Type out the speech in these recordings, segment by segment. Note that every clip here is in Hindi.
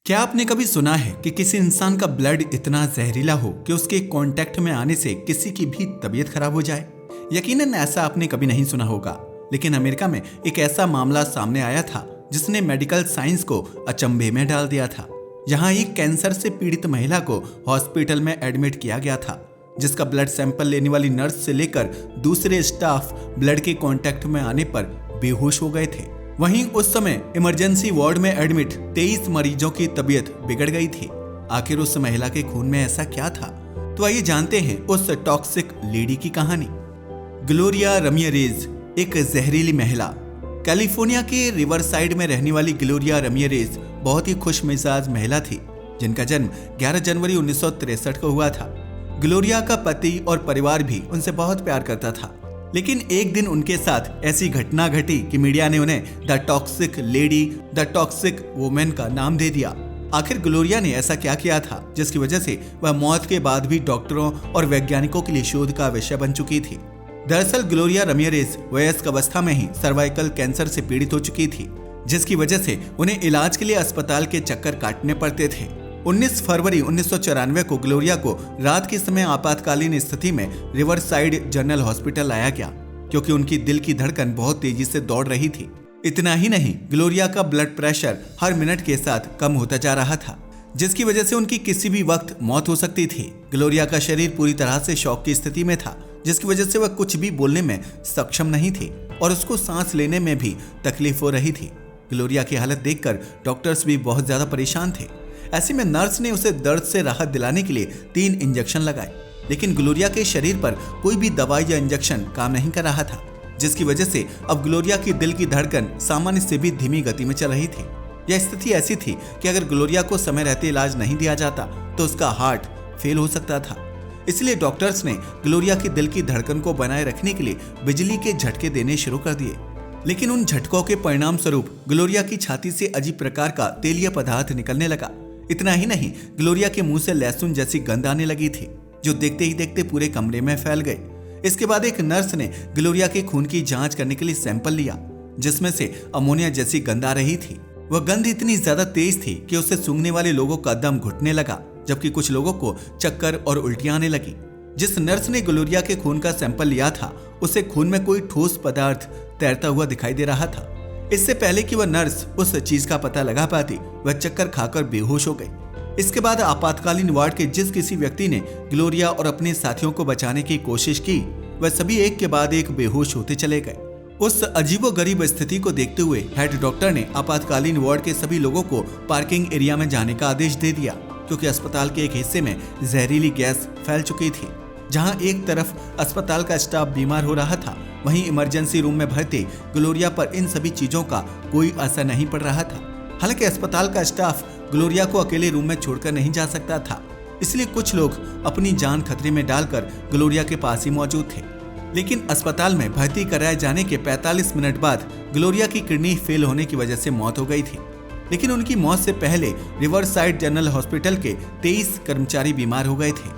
क्या आपने कभी सुना है कि किसी इंसान का ब्लड इतना जहरीला हो कि उसके कांटेक्ट में आने से किसी की भी तबीयत खराब हो जाए? यकीनन ऐसा आपने कभी नहीं सुना होगा, लेकिन अमेरिका में एक ऐसा मामला सामने आया था जिसने मेडिकल साइंस को अचंभे में डाल दिया था। यहाँ एक कैंसर से पीड़ित महिला को हॉस्पिटल में एडमिट किया गया था, जिसका ब्लड सैंपल लेने वाली नर्स से लेकर दूसरे स्टाफ ब्लड के कांटेक्ट में आने पर बेहोश हो गए थे। वहीं उस समय इमरजेंसी वार्ड में एडमिट 23 मरीजों की तबीयत बिगड़ गई थी। आखिर उस महिला के खून में ऐसा क्या था? तो आइए जानते हैं उस टॉक्सिक लेडी की कहानी। ग्लोरिया रमियरेज एक जहरीली महिला। कैलिफोर्निया के रिवरसाइड में रहने वाली ग्लोरिया रमियरेज बहुत ही खुश मिजाज महिला थी, जिनका जन्म 11 जनवरी 1963 को हुआ था। ग्लोरिया का पति और परिवार भी उनसे बहुत प्यार करता था, लेकिन एक दिन उनके साथ ऐसी घटना घटी कि मीडिया ने उन्हें the toxic lady, the toxic women का नाम दे दिया। आखिर ग्लोरिया ने ऐसा क्या किया था जिसकी वजह से वह मौत के बाद भी डॉक्टरों और वैज्ञानिकों के लिए शोध का विषय बन चुकी थी? दरअसल ग्लोरिया रमियरेज वयस्क अवस्था में ही सर्वाइकल कैंसर से पीड़ित हो चुकी थी, जिसकी वजह से उन्हें इलाज के लिए अस्पताल के चक्कर काटने पड़ते थे। 19 फरवरी 1994 को ग्लोरिया को रात के समय आपातकालीन स्थिति में रिवरसाइड जनरल हॉस्पिटल लाया गया, क्योंकि उनकी दिल की धड़कन बहुत तेजी से दौड़ रही थी। इतना ही नहीं, ग्लोरिया का ब्लड प्रेशर हर मिनट के साथ कम होता जा रहा था, जिसकी वजह से उनकी किसी भी वक्त मौत हो सकती थी। ग्लोरिया का शरीर पूरी तरह से शॉक की स्थिति में था, जिसकी वजह से वह कुछ भी बोलने में सक्षम नहीं थी और उसको सांस लेने में भी तकलीफ हो रही थी। ग्लोरिया की हालत देखकर डॉक्टर्स भी बहुत ज्यादा परेशान थे। ऐसे में नर्स ने उसे दर्द से राहत दिलाने के लिए 3 इंजेक्शन लगाए, लेकिन ग्लोरिया के शरीर पर कोई भी दवाई या इंजेक्शन काम नहीं कर रहा था, जिसकी वजह से अब ग्लोरिया की दिल की धड़कन सामान्य से भी धीमी गति में चल रही थी। यह स्थिति ऐसी थी कि अगर ग्लोरिया को समय रहते इलाज नहीं दिया जाता तो उसका हार्ट फेल हो सकता था। इसलिए डॉक्टर्स ने ग्लोरिया की दिल की धड़कन को बनाए रखने के लिए बिजली के झटके देने शुरू कर दिए, लेकिन उन झटकों के परिणाम स्वरूप ग्लोरिया की छाती से अजीब प्रकार का तेलीय पदार्थ निकलने लगा। इतना ही नहीं, ग्लोरिया के मुंह से लहसुन जैसी गंध आने लगी थी, जो देखते ही देखते पूरे कमरे में फैल गई। इसके बाद एक नर्स ने ग्लोरिया के खून की जांच करने के लिए सैंपल लिया, जिसमें से अमोनिया जैसी गंध आ रही थी। वह गंध इतनी ज्यादा तेज थी कि उसे सूंघने वाले लोगों का दम घुटने लगा, जबकि कुछ लोगों को चक्कर और उल्टियां आने लगी। जिस नर्स ने ग्लोरिया के खून का सैंपल लिया था, उसे खून में कोई ठोस पदार्थ तैरता हुआ दिखाई दे रहा था। इससे पहले कि वह नर्स उस चीज का पता लगा पाती, वह चक्कर खाकर बेहोश हो गई। इसके बाद आपातकालीन वार्ड के जिस किसी व्यक्ति ने ग्लोरिया और अपने साथियों को बचाने की कोशिश की, वह सभी एक के बाद एक बेहोश होते चले गए। उस अजीबोगरीब स्थिति को देखते हुए हेड डॉक्टर ने आपातकालीन वार्ड के सभी लोगों को पार्किंग एरिया में जाने का आदेश दे दिया, क्योंकि अस्पताल के एक हिस्से में जहरीली गैस फैल चुकी थी। जहां एक तरफ अस्पताल का स्टाफ बीमार हो रहा था, वहीं इमरजेंसी रूम में भर्ती ग्लोरिया पर इन सभी चीजों का कोई असर नहीं पड़ रहा था। हालांकि अस्पताल का स्टाफ ग्लोरिया को अकेले रूम में छोड़कर नहीं जा सकता था, इसलिए कुछ लोग अपनी जान खतरे में डालकर ग्लोरिया के पास ही मौजूद थे। लेकिन अस्पताल में भर्ती कराए जाने के 45 मिनट बाद ग्लोरिया की किडनी फेल होने की वजह से मौत हो गई थी। लेकिन उनकी मौत से पहले रिवरसाइड जनरल हॉस्पिटल के 23 कर्मचारी बीमार हो गए थे,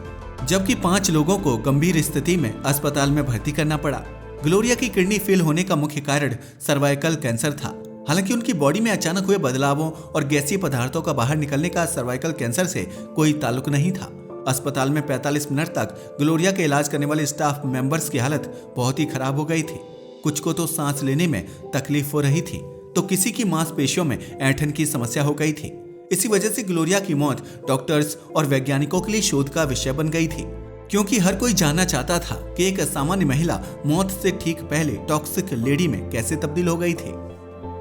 जबकि 5 लोगों को गंभीर स्थिति में अस्पताल में भर्ती करना पड़ा। ग्लोरिया की किडनी फेल होने का मुख्य कारण सर्वाइकल कैंसर था। हालांकि उनकी बॉडी में अचानक हुए बदलावों और गैसीय पदार्थों का बाहर निकलने का सर्वाइकल कैंसर से कोई ताल्लुक नहीं था। अस्पताल में 45 मिनट तक ग्लोरिया के इलाज करने वाले स्टाफ मेंबर्स की हालत बहुत ही खराब हो गई थी। कुछ को तो सांस लेने में तकलीफ हो रही थी, तो किसी की मांसपेशियों में ऐंठन की समस्या हो गई थी। इसी वजह से ग्लोरिया की मौत डॉक्टर्स और वैज्ञानिकों के लिए शोध का विषय बन गई थी, क्योंकि हर कोई जानना चाहता था कि एक सामान्य महिला मौत से ठीक पहले टॉक्सिक लेडी में कैसे तब्दील हो गई थी।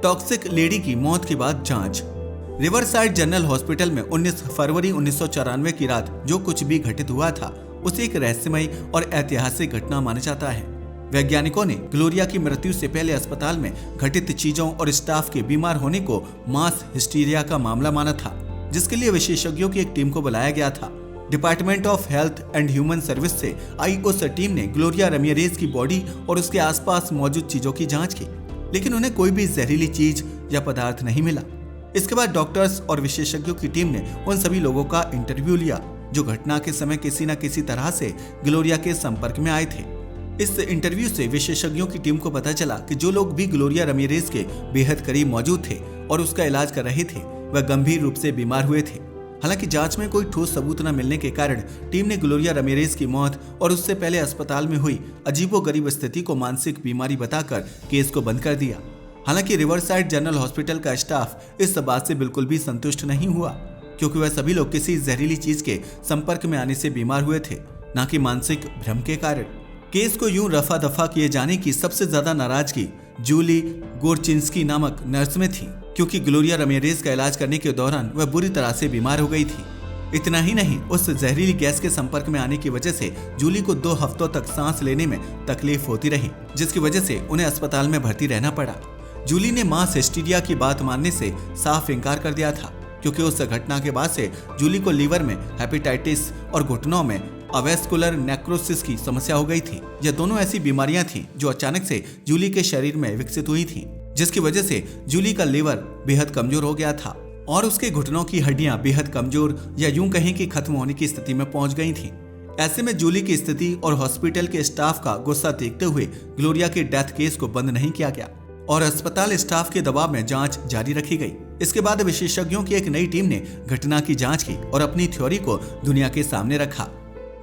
टॉक्सिक लेडी की मौत के बाद जांच। रिवरसाइड जनरल हॉस्पिटल में 19 फरवरी 1994 की रात जो कुछ भी घटित हुआ था, उसे एक रहस्यमयी और ऐतिहासिक घटना माना जाता है। वैज्ञानिकों ने ग्लोरिया की मृत्यु से पहले अस्पताल में घटित चीजों और स्टाफ के बीमार होने को मास हिस्टीरिया का मामला माना था, जिसके लिए विशेषज्ञों की एक टीम को बुलाया गया था। Department of health and human service से आई उस टीम ने ग्लोरिया रमियरेज की बॉडी और उसके आसपास मौजूद चीजों की जांच की, लेकिन उन्हें कोई भी जहरीली चीज या पदार्थ नहीं मिला। इसके बाद डॉक्टर्स और विशेषज्ञों की टीम ने उन सभी लोगों का इंटरव्यू लिया जो घटना के समय किसी न किसी तरह से ग्लोरिया के संपर्क में आए थे। इस इंटरव्यू से विशेषज्ञों की टीम को पता चला कि जो लोग भी ग्लोरिया रमियरेज के बेहद करीब मौजूद थे और उसका इलाज कर रहे थे, वह गंभीर रूप से बीमार हुए थे। हालांकि जांच में कोई ठोस सबूत न मिलने के कारण टीम ने ग्लोरिया रमीरेज की मौत और उससे पहले अस्पताल में हुई अजीबोगरीब स्थिति को मानसिक बीमारी बताकर केस को बंद कर दिया। हालांकि रिवरसाइड जनरल हॉस्पिटल का स्टाफ इस बात से बिल्कुल भी संतुष्ट नहीं हुआ, क्योंकि वह सभी लोग किसी जहरीली चीज के संपर्क में आने से बीमार हुए थे, न कि मानसिक भ्रम के कारण। केस को यूं रफा दफा किए जाने की सबसे ज्यादा नाराजगी जूली गोरचिंस्की नामक नर्स में थी, क्योंकि ग्लोरिया रमीरेज का इलाज करने के दौरान वह बुरी तरह से बीमार हो गई थी। इतना ही नहीं, उस जहरीली गैस के संपर्क में आने की वजह से जूली को 2 हफ्तों तक सांस लेने में तकलीफ होती रही, जिसकी वजह से उन्हें अस्पताल में भर्ती रहना पड़ा। जूली ने मास हिस्टीरिया की बात मानने से साफ इनकार कर दिया था, क्योंकि उस घटना के बाद से जूली को लीवर में हेपेटाइटिस और घुटनों में अवेस्कुलर नेक्रोसिस की समस्या हो गई थी। यह दोनों ऐसी बीमारियां थीं जो अचानक से जूली के शरीर में विकसित हुई थीं, जिसकी वजह से जूली का लीवर बेहद कमजोर हो गया था और उसके घुटनों की हड्डियां बेहद कमजोर या यूं कहें कि खत्म होने की स्थिति में पहुंच गई थीं। ऐसे में जूली की स्थिति और हॉस्पिटल के स्टाफ का गुस्सा देखते हुए ग्लोरिया के डेथ केस को बंद नहीं किया गया और अस्पताल स्टाफ के दबाव में जांच जारी रखी गई। इसके बाद विशेषज्ञों की एक नई टीम ने घटना की जांच की और अपनी थ्योरी को दुनिया के सामने रखा।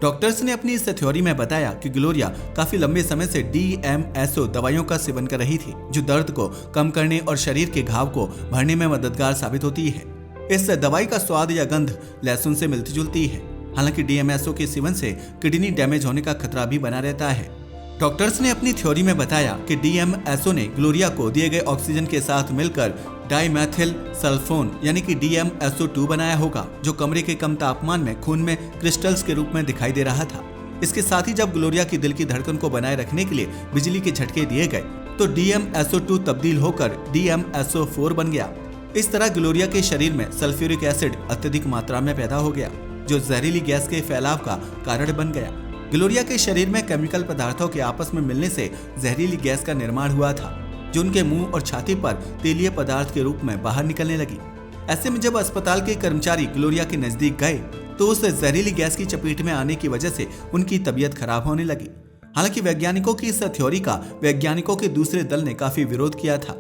डॉक्टर्स ने अपनी इस थ्योरी में बताया कि ग्लोरिया काफी लंबे समय से DMSO दवाइयों का सेवन कर रही थी, जो दर्द को कम करने और शरीर के घाव को भरने में मददगार साबित होती है। इस दवाई का स्वाद या गंध लहसुन से मिलती जुलती है। हालांकि DMSO के सेवन से किडनी डैमेज होने का खतरा भी बना रहता है। डॉक्टर्स ने अपनी थ्योरी में बताया कि DMSO ने ग्लोरिया को दिए गए ऑक्सीजन के साथ मिलकर डाइमेथिल सल्फोन यानी कि DMSO2 बनाया होगा, जो कमरे के कम तापमान में खून में क्रिस्टल्स के रूप में दिखाई दे रहा था। इसके साथ ही जब ग्लोरिया की दिल की धड़कन को बनाए रखने के लिए बिजली के झटके दिए गए तो DMSO2 तब्दील होकर DMSO4 बन गया। इस तरह ग्लोरिया के शरीर में सल्फ्यूरिक एसिड अत्यधिक मात्रा में पैदा हो गया, जो जहरीली गैस के फैलाव का कारण बन गया। ग्लोरिया के शरीर में केमिकल पदार्थों के आपस में मिलने से जहरीली गैस का निर्माण हुआ था, जो उनके मुंह और छाती पर तेलीय पदार्थ के रूप में बाहर निकलने लगी। ऐसे में जब अस्पताल के कर्मचारी ग्लोरिया के नजदीक गए तो उस जहरीली गैस की चपेट में आने की वजह से उनकी तबीयत खराब होने लगी। हालांकि वैज्ञानिकों की इस थ्योरी का वैज्ञानिकों के दूसरे दल ने काफी विरोध किया था,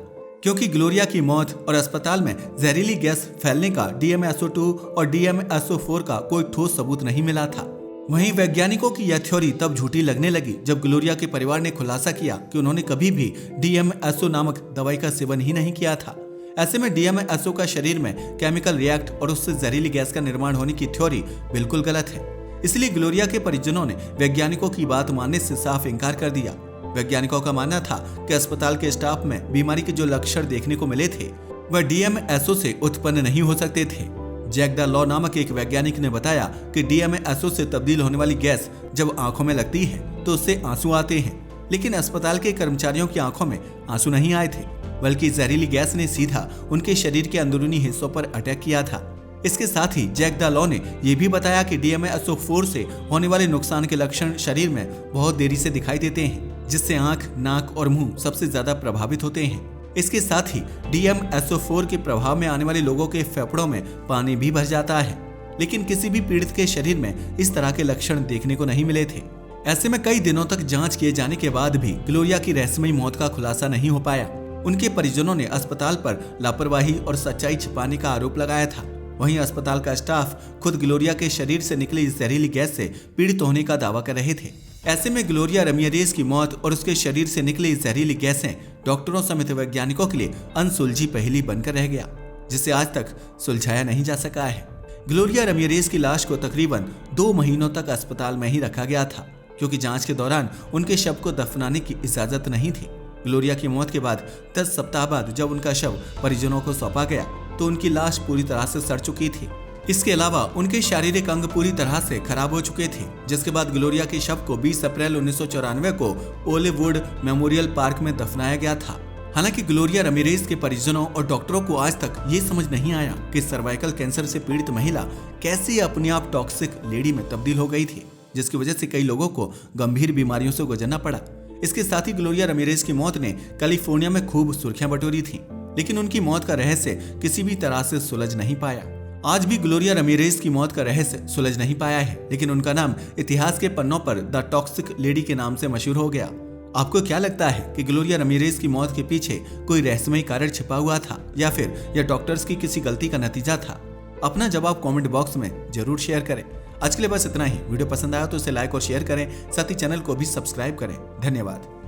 क्योंकि ग्लोरिया की मौत और अस्पताल में जहरीली गैस फैलने का DMSO2 और DMSO4 का कोई ठोस सबूत नहीं मिला था। वहीं वैज्ञानिकों की यह थ्योरी तब झूठी लगने लगी जब ग्लोरिया के परिवार ने खुलासा किया कि उन्होंने कभी भी DMSO नामक दवाई का सेवन ही नहीं किया था। ऐसे में DMSO का शरीर में केमिकल रिएक्ट और उससे जहरीली गैस का निर्माण होने की थ्योरी बिल्कुल गलत है। इसलिए ग्लोरिया के परिजनों ने वैज्ञानिकों की बात मानने से साफ इनकार कर दिया। वैज्ञानिकों का मानना था कि अस्पताल के स्टाफ में बीमारी के जो लक्षण देखने को मिले थे वह DMSO से उत्पन्न नहीं हो सकते थे। जैक द लॉ नामक एक वैज्ञानिक ने बताया कि DMSO से तब्दील होने वाली गैस जब आंखों में लगती है तो उससे आंसू आते हैं, लेकिन अस्पताल के कर्मचारियों की आंखों में आंसू नहीं आए थे, बल्कि जहरीली गैस ने सीधा उनके शरीर के अंदरूनी हिस्सों पर अटैक किया था। इसके साथ ही जैक द लॉ ने यह भी बताया कि DMSO4 से होने वाले नुकसान के लक्षण शरीर में बहुत देरी से दिखाई देते हैं, जिससे आंख, नाक और मुंह सबसे ज्यादा प्रभावित होते हैं। इसके साथ ही DMSO4 के प्रभाव में आने वाले लोगों के फेफड़ों में पानी भी भर जाता है, लेकिन किसी भी पीड़ित के शरीर में इस तरह के लक्षण देखने को नहीं मिले थे। ऐसे में कई दिनों तक जांच किए जाने के बाद भी ग्लोरिया की रहस्यमयी मौत का खुलासा नहीं हो पाया। उनके परिजनों ने अस्पताल पर लापरवाही और सच्चाई छिपाने का आरोप लगाया था। वहीं अस्पताल का स्टाफ खुद ग्लोरिया के शरीर से निकली जहरीली गैस से पीड़ित होने का दावा कर रहे थे। ऐसे में ग्लोरिया रमीरेज की मौत और उसके शरीर से निकली जहरीली गैसें डॉक्टरों समेत वैज्ञानिकों के लिए अनसुलझी पहेली बनकर रह गया, जिसे आज तक सुलझाया नहीं जा सका है। ग्लोरिया रमीरेज की लाश को तकरीबन 2 महीनों तक अस्पताल में ही रखा गया था, क्योंकि जांच के दौरान उनके शव को दफनाने की इजाजत नहीं थी। ग्लोरिया की मौत के बाद 10 सप्ताह बाद जब उनका शव परिजनों को सौंपा गया तो उनकी लाश पूरी तरह से सड़ चुकी थी। इसके अलावा उनके शारीरिक अंग पूरी तरह से खराब हो चुके थे, जिसके बाद ग्लोरिया के शव को 20 अप्रैल 1994 को ओलिववुड मेमोरियल पार्क में दफनाया गया था। हालांकि ग्लोरिया रमीरेज के परिजनों और डॉक्टरों को आज तक ये समझ नहीं आया कि सर्वाइकल कैंसर से पीड़ित महिला कैसे अपने आप टॉक्सिक लेडी में तब्दील हो गई थी, जिसकी वजह से कई लोगों को गंभीर बीमारियों से गुजरना पड़ा। इसके साथ ही ग्लोरिया रमीरेज की मौत ने कैलिफोर्निया में खूब सुर्खियां बटोरी थी, लेकिन उनकी मौत का रहस्य किसी भी तरह से सुलझ नहीं पाया। आज भी ग्लोरिया रमीरेज की मौत का रहस्य सुलझ नहीं पाया है, लेकिन उनका नाम इतिहास के पन्नों पर द टॉक्सिक लेडी के नाम से मशहूर हो गया। आपको क्या लगता है कि ग्लोरिया रमीरेज की मौत के पीछे कोई रहस्यमय कारण छिपा हुआ था या फिर यह डॉक्टर्स की किसी गलती का नतीजा था? अपना जवाब कमेंट बॉक्स में जरूर शेयर करें। आज के लिए बस इतना ही। वीडियो पसंद आया तो इसे लाइक और शेयर करें, साथ ही चैनल को भी सब्सक्राइब करें। धन्यवाद।